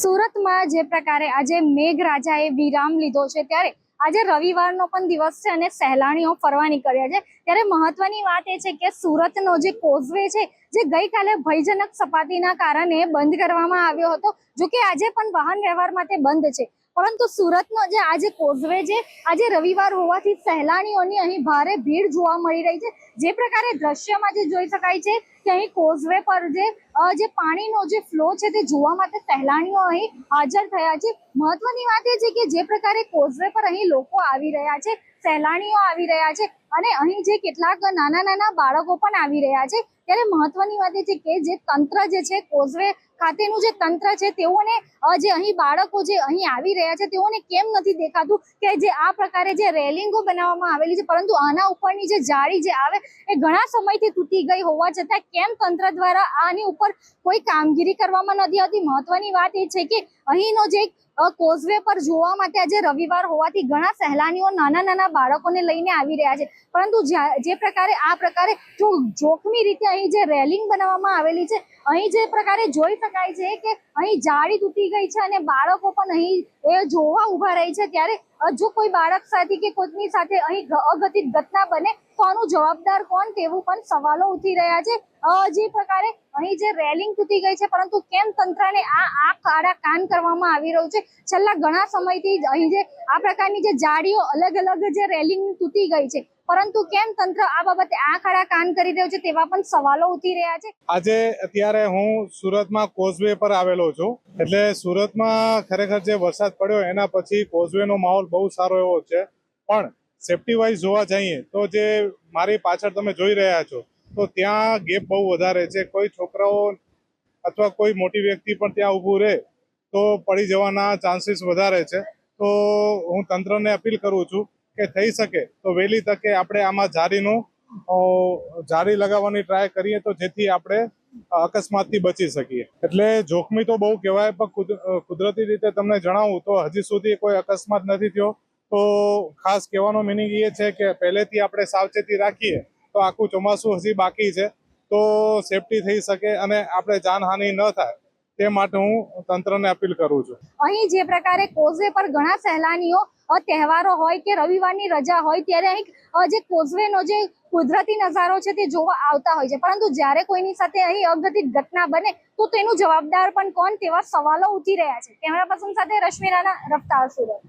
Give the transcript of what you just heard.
સુરતમાં જે પ્રકારે આજે મેઘરાજાએ વિરામ લીધો છે ત્યારે આજે રવિવારનો પણ દિવસ છે અને સહેલાણીઓ ફરવા નીકળ્યા છે ત્યારે મહત્વની વાત એ છે કે સુરતનો જે કોઝવે છે જે ગઈકાલે ભયજનક સપાટીના કારણે બંધ કરવામાં આવ્યો હતો, જો કે આજે પણ વાહન વ્યવહાર માટે બંધ છે, પરંતુ સુરતનો જે આજે કોઝવે છે આજે રવિવાર હોવાથી સહેલાણીઓની અહીં ભારે ભીડ જોવા મળી રહી છે। જે પ્રકારે દ્રશ્યમાં જે જોઈ શકાય છે કે અહીં કોઝવે પર જે પાણીનો જે ફ્લો છે તે જોવા માટે સહેલાણીઓ અહીં હાજર થયા છે। મહત્વની વાત એ છે કે જે પ્રકારે કોઝવે પર અહીં લોકો આવી રહ્યા છે, સહેલાણીઓ આવી રહ્યા છે અને અહીં જે કેટલાક નાના બાળકો પણ આવી રહ્યા છે, ત્યારે મહત્વની વાત એ છે કે જે તંત્ર જે છે કોઝવે ખાતેનું જે તંત્ર છે તેઓને જે અહીં બાળકો જે અહીં આવી રહ્યા છે તેઓને કેમ નથી દેખાતું કે જે આ પ્રકારે જે રેલિંગો બનાવવામાં આવેલી છે, પરંતુ આના ઉપરની જે જાળી જે આવે એ ઘણા સમયથી તૂટી ગઈ હોવા છતાં કેમ તંત્ર દ્વારા આની ઉપર કોઈ કામગીરી કરવામાં નથી આવતી। મહત્વની વાત એ છે કે અહીંનો જે કોઝવે પર જોવા માટે આજે રવિવાર હોવાથી ઘણા સહેલાણીઓ નાના બાળકોને લઈને આવી રહ્યા છે, પરંતુ જે પ્રકારે આ પ્રકારે જો જોખમી રીતે અહીં જે રેલિંગ બનાવવામાં આવેલી છે, અહીં જે પ્રકારે જોઈ શકાય છે કે અહીં જાળી તૂટી ગઈ છે અને બાળકો પણ અહીં એ જોવા ઉભા રહી છે, ત્યારે જો કોઈ બાળક સાથે કે કોઈની સાથે અહીં અઘટિત ઘટના બને તો આનું જવાબદાર કોણ તેવું પણ સવાલો ઉઠી રહ્યા છે। જે પ્રકારે અહીં જે રેલિંગ તૂટી ગઈ છે, પરંતુ કેમ તંત્રને આ કાળા કાન કરવામાં આવી રહ્યું છે। છેલ્લા ઘણા સમયથી અહીં જે આ પ્રકારની જે જાળીઓ અલગ જે રેલિંગ તૂટી ગઈ છે, પરંતુ કેમ તંત્ર આ બાબતે આ કાળા કાન કરી રહ્યું છે તેવા પણ સવાલો ઉઠી રહ્યા છે। આજે અત્યારે હું સુરતમાં કોઝવે પર આવેલો છું, એટલે સુરતમાં ખરેખર જે વરસાદ પડ્યો એના પછી કોઝવે નો માહોલ બહુ સારો એવો છે, પણ સેફટી વાઇઝ જોવા જઈએ તો જે મારી પાછળ તમે જોઈ રહ્યા છો તો ત્યાં ગેપ બહુ વધારે છે। કોઈ છોકરાઓ અથવા કોઈ મોટી વ્યક્તિ પણ ત્યાં ઊભું રહે તો પડી જવાના ચાન્સીસ વધારે છે। તો હું તંત્રને અપીલ કરું છું કે થઈ શકે તો વહેલી તકે આપણે આમાં જાળી લગાવવાની ટ્રાય કરીએ તો જેથી આપણે અકસ્માતથી બચી શકીએ। એટલે જોખમી તો બહુ કહેવાય, પણ કુદરતી રીતે તમને જણાવું તો હજી સુધી કોઈ અકસ્માત નથી થયો। તો ખાસ કહેવાનો મિનિંગ એ છે કે પહેલેથી આપણે સાવચેતી રાખીએ તો આખું ચોમાસું હજી બાકી છે, તો સેફટી થઈ શકે અને આપણે જાનહાનિ ન થાય તે માટે હું તંત્રને અપીલ કરું છું। અહીં જે પ્રકારે કોઝવે પર ઘણા સહેલાણીઓ તહેવારો હોય કે રવિવારની રજા હોય ત્યારે અહીં જે કોઝવેનો જે કુદરતી નજારો છે તે જોવા આવતા હોય છે, પરંતુ જ્યારે કોઈની સાથે અહીં અઘટિત ઘટના બને તો તેનું જવાબદાર પણ કોણ તેવા સવાલો ઉઠી રહ્યા છે। કેમેરા પર્સન સાથે રશ્મિ રાણા, રફતાર, સુરત।